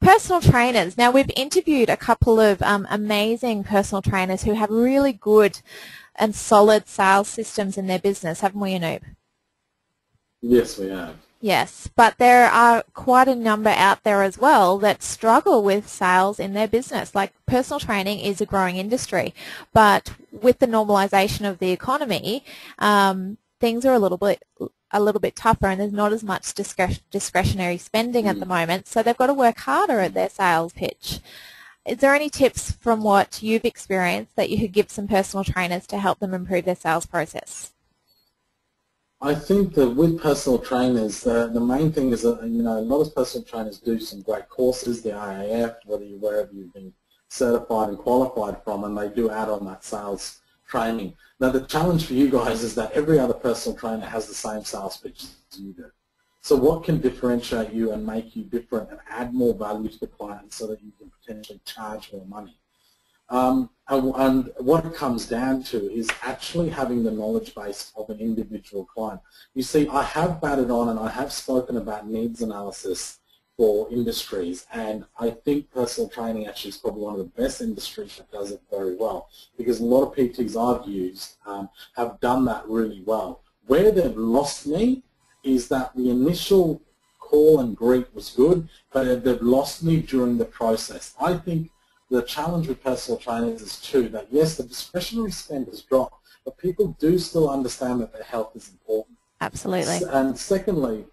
Personal trainers. Now, we've interviewed a couple of amazing personal trainers who have really good and solid sales systems in their business, haven't we, Anoop? Yes, we have. Yes, but there are quite a number out there as well that struggle with sales in their business. Like, personal training is a growing industry, but with the normalisation of the economy, things are a little bit tougher, and there's not as much discretionary spending at the moment, so they've got to work harder at their sales pitch. Is there any tips from what you've experienced that you could give some personal trainers to help them improve their sales process? I think that with personal trainers, the main thing is that, a lot of personal trainers do some great courses, the IAF, wherever you've been certified and qualified from, and they do add on that sales training. Now, the challenge for you guys is that every other personal trainer has the same sales pitch as you do. So what can differentiate you and make you different and add more value to the client so that you can potentially charge more money? And what it comes down to is actually having the knowledge base of an individual client. You see, I have batted on and I have spoken about needs analysis for industries, and I think personal training actually is probably one of the best industries that does it very well, because a lot of PTs I've used have done that really well. Where they've lost me is that the initial call and greet was good, but they've lost me during the process. I think the challenge with personal trainers is too that yes, the discretionary spend has dropped, but people do still understand that their health is important. Absolutely. And secondly,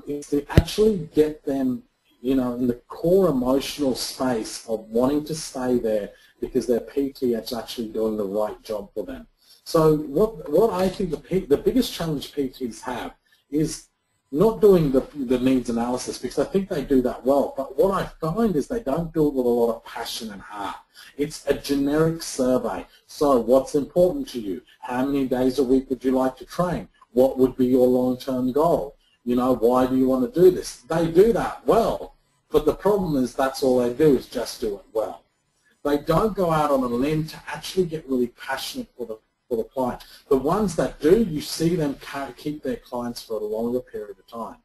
is to actually get them, in the core emotional space of wanting to stay there because their PT is actually doing the right job for them. So what I think the biggest challenge PTs have is not doing the needs analysis, because I think they do that well, but what I find is they don't do it with a lot of passion and heart. It's a generic survey. So what's important to you? How many days a week would you like to train? What would be your long-term goal? Why do you want to do this? They do that well, but the problem is that's all they do is just do it well. They don't go out on a limb to actually get really passionate for the client. The ones that do, you see them keep their clients for a longer period of time.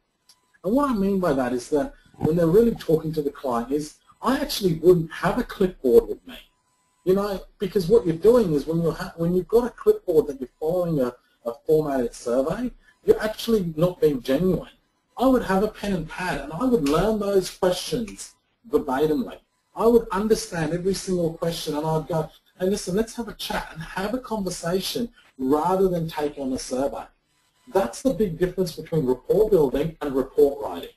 And what I mean by that is that when they're really talking to the client is, I actually wouldn't have a clipboard with me. Because what you're doing is when you've got a clipboard that you're following a formatted survey, you're actually not being genuine. I would have a pen and pad and I would learn those questions verbatimly. I would understand every single question and I'd go, hey, listen, let's have a chat and have a conversation rather than take on a survey. That's the big difference between rapport building and report writing.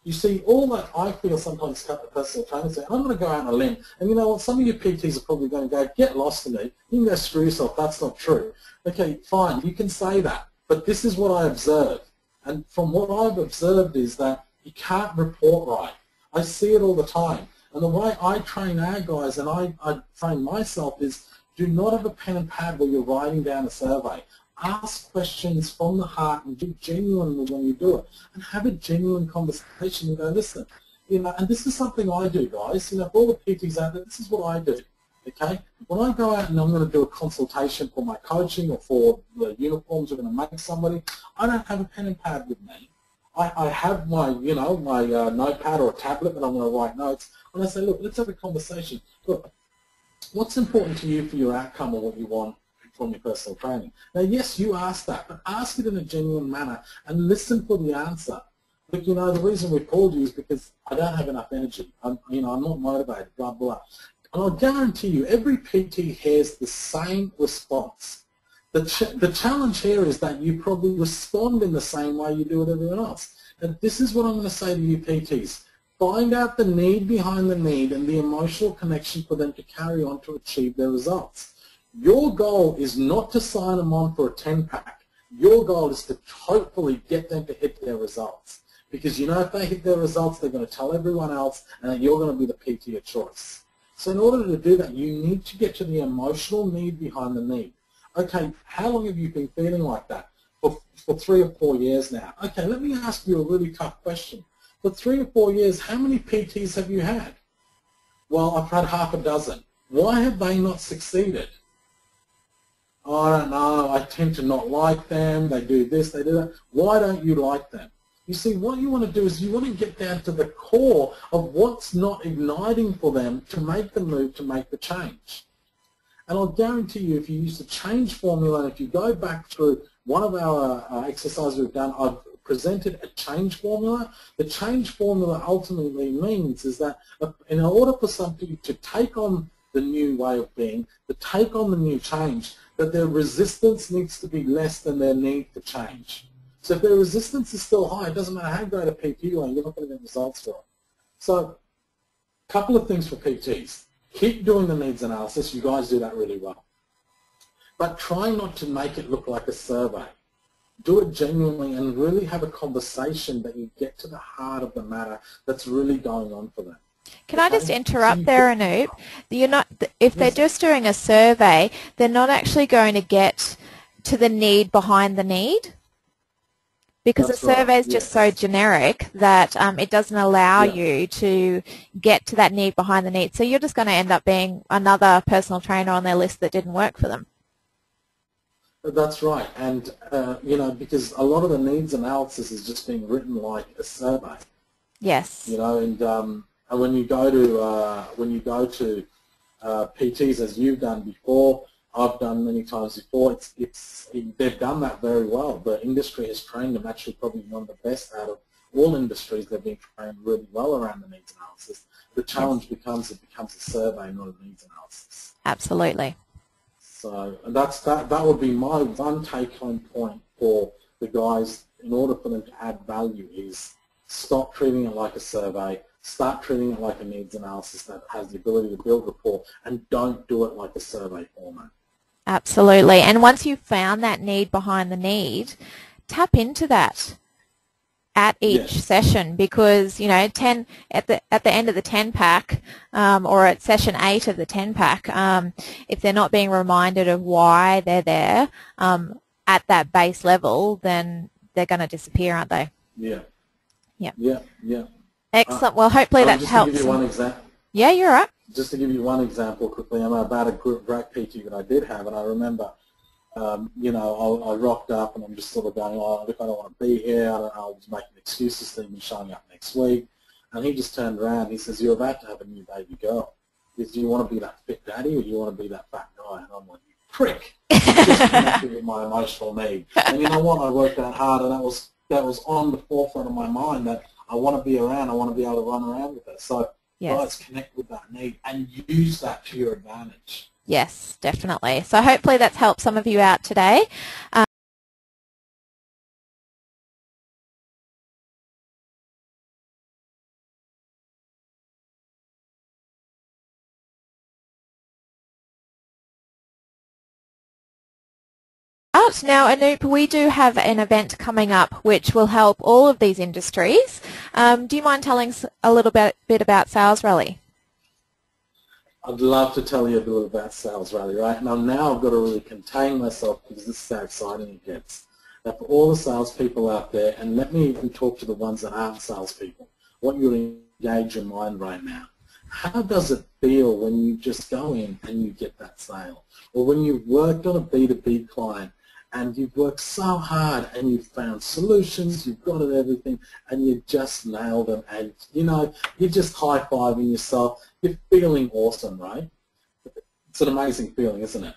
You see, all that I feel sometimes cut the personal trainer say, I'm going to go out on a limb, and you know what, some of your PTs are probably going to go, get lost in it, you can go screw yourself, that's not true. Okay, fine, you can say that, but this is what I observe. And from what I've observed is that you can't report right. I see it all the time. And the way I train our guys, and I train myself, is do not have a pen and pad where you're writing down a survey. Ask questions from the heart and be genuine when you do it. And have a genuine conversation and go, listen, and this is something I do, guys. For all the PTs out there, this is what I do. Okay? When I go out and I'm going to do a consultation for my coaching or for the uniforms we're going to make somebody, I don't have a pen and pad with me. I have my, my notepad or a tablet that I'm going to write notes, and I say, look, let's have a conversation. Look, what's important to you for your outcome or what you want from your personal training? Now, yes, you ask that, but ask it in a genuine manner and listen for the answer. Look, the reason we called you is because I don't have enough energy. I'm not motivated, blah, blah. And I'll guarantee you, every PT has the same response. The challenge here is that you probably respond in the same way you do with everyone else. And this is what I'm going to say to you PTs. Find out the need behind the need and the emotional connection for them to carry on to achieve their results. Your goal is not to sign them on for a 10-pack. Your goal is to hopefully get them to hit their results. Because if they hit their results, they're going to tell everyone else and that you're going to be the PT of choice. So in order to do that, you need to get to the emotional need behind the need. Okay, how long have you been feeling like that? For 3 or 4 years now. Okay, let me ask you a really tough question. For 3 or 4 years, how many PTs have you had? Well, I've had half a dozen. Why have they not succeeded? I don't know, I tend to not like them, they do this, they do that. Why don't you like them? You see, what you want to do is you want to get down to the core of what's not igniting for them to make the move, to make the change. And I'll guarantee you, if you use the change formula, and if you go back through one of our exercises we've done, I've presented a change formula. The change formula ultimately means is that in order for somebody to take on the new way of being, to take on the new change, that their resistance needs to be less than their need to change. So if their resistance is still high, it doesn't matter how great a PT you are, you're not going to get results for it. So a couple of things for PTs. Keep doing the needs analysis. You guys do that really well. But try not to make it look like a survey. Do it genuinely and really have a conversation that you get to the heart of the matter that's really going on for them. Can I just interrupt there, Anoop? You're not, if they're just doing a survey, they're not actually going to get to the need behind the need, because a survey is just so generic that it doesn't allow you to get to that need behind the need. So you're just going to end up being another personal trainer on their list that didn't work for them. That's right, and you know, because a lot of the needs analysis is just being written like a survey. Yes. You know, and when you go to PTs, as you've done before, I've done many times before, they've done that very well. The industry has trained them, actually probably one of the best out of all industries. They've been trained really well around the needs analysis. The challenge becomes it becomes a survey, not a needs analysis. Absolutely. So and that would be my one take-home point for the guys in order for them to add value is stop treating it like a survey, start treating it like a needs analysis that has the ability to build rapport, and don't do it like a survey format. Absolutely. And once you've found that need behind the need, tap into that at each session, because you know at the end of the 10-pack or at session 8 of the 10-pack, if they're not being reminded of why they're there at that base level, then they're going to disappear, aren't they? Yeah. Yeah. Yeah. Yeah. Excellent. Well, hopefully that helps. Just to give you one example. Yeah, you're right. Just to give you one example quickly, I'm about a great PT that I did have, and I remember, you know, I rocked up and I'm just sort of going, oh, look, I don't want to be here. I was making excuses to him showing up next week. And he just turned around and he says, you're about to have a new baby girl. He says, do you want to be that fit daddy or do you want to be that fat guy? And I'm like, you prick. Just connected with my emotional need. And you know what? I worked that hard, and that was on the forefront of my mind that I want to be around. I want to be able to run around with it. So guys, connect with that need and use that to your advantage. Yes, definitely. So hopefully that's helped some of you out today. Now, Anoop, we do have an event coming up which will help all of these industries. Do you mind telling us a little bit about Sales Rally? I'd love to tell you a little about Sales Rally, right? Now I've got to really contain myself because this is how exciting it gets. Now, for all the salespeople out there, and let me even talk to the ones that aren't salespeople, I want you to engage your mind right now. How does it feel when you just go in and you get that sale? Or when you've worked on a B2B client and you've worked so hard and you've found solutions, you've got it everything, and you just nailed them, and you know, you're just high-fiving yourself. You're feeling awesome, right? It's an amazing feeling, isn't it?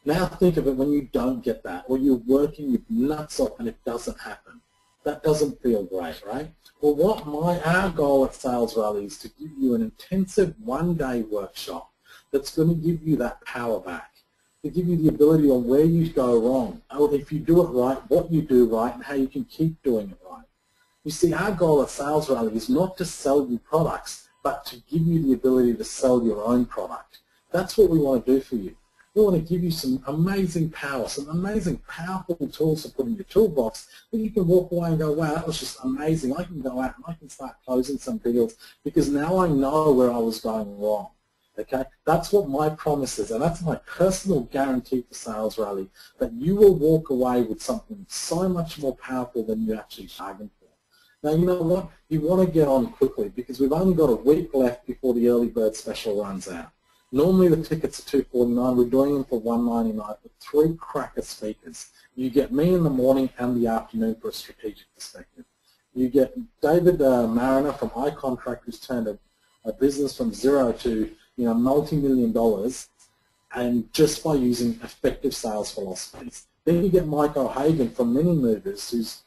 Now think of it when you don't get that, or you're working your nuts off and it doesn't happen. That doesn't feel great, right? Well, our goal at Sales Rally is to give you an intensive one-day workshop that's going to give you that power back, to give you the ability on where you go wrong, or if you do it right, what you do right, and how you can keep doing it right. You see, our goal at Sales Rally is not to sell you products, but to give you the ability to sell your own product. That's what we want to do for you. We want to give you some amazing power, some amazing powerful tools to put in your toolbox that you can walk away and go, wow, that was just amazing. I can go out and I can start closing some deals because now I know where I was going wrong. Okay, that's what my promise is, and that's my personal guarantee for Sales Rally, that you will walk away with something so much more powerful than you actually bargained for. Now, you know what? You want to get on quickly because we've only got a week left before the early bird special runs out. Normally the tickets are $249. We're doing them for $199 with 3 cracker speakers. You get me in the morning and the afternoon for a strategic perspective. You get David Mariner from iContract, who's turned a business from zero to multi-million dollars, and just by using effective sales philosophies. Then you get Mike O'Hagan from Mini Movers, who's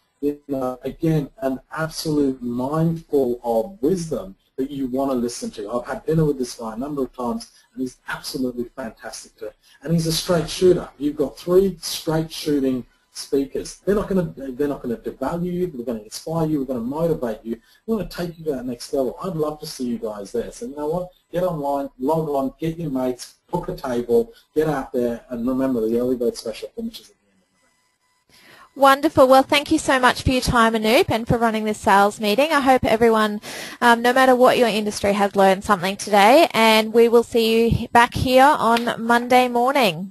again an absolute mindful of wisdom that you want to listen to. I've had dinner with this guy a number of times, and he's absolutely fantastic and he's a straight shooter. You've got 3 straight shooting speakers. They're not going to devalue you. They're going to inspire you. We're going to motivate you. We're going to take you to that next level. I'd love to see you guys there. So you know what? Get online, log on, get your mates, book a table, get out there, and remember the early bird special finishes at the end of November. Wonderful. Well, thank you so much for your time, Anoop, and for running this sales meeting. I hope everyone, no matter what your industry, has learned something today, and we will see you back here on Monday morning.